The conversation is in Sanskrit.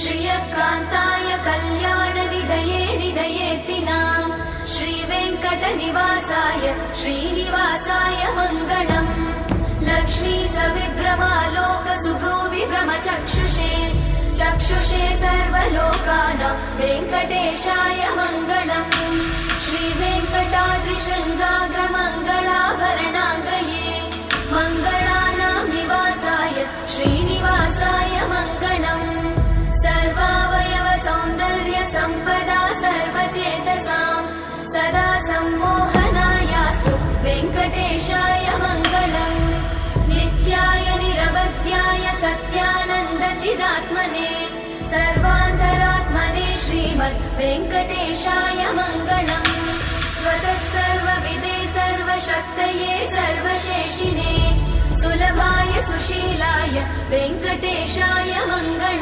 श्रियकान्ताय कल्याणनिधये निधयेऽर्तिनाम् श्रीवेङ्कटनिवासाय श्रीनिवासाय मङ्गलम् लक्ष्मी सविभ्रमालोकसुभ्रूविभ्रमचक्षुषे चक्षुषे सर्वलोकानां वेङ्कटेशाय मङ्गलम् श्रीवेङ्कटाद्रिशृङ्गाग्रमङ्गलाभरणाङ्ग्रये मङ्गलानां निवासाय श्रीनिवासाय मङ्गलम् सर्वावयव सौन्दर्य सम्पदा सर्वचेतसां सदा सम्मोहनायास्तु वेङ्कटेशाय मङ्गलम् नित्याय निरवध्याय सत्यानन्दचिदात्मने सर्वान्तरात्मने श्रीमद् वेङ्कटेशाय मङ्गलम् स्वतः सर्वविदे सर्वशक्तये सर्वशेषिने सुलभाय सुशीलाय वेङ्कटेशाय मङ्गलम्।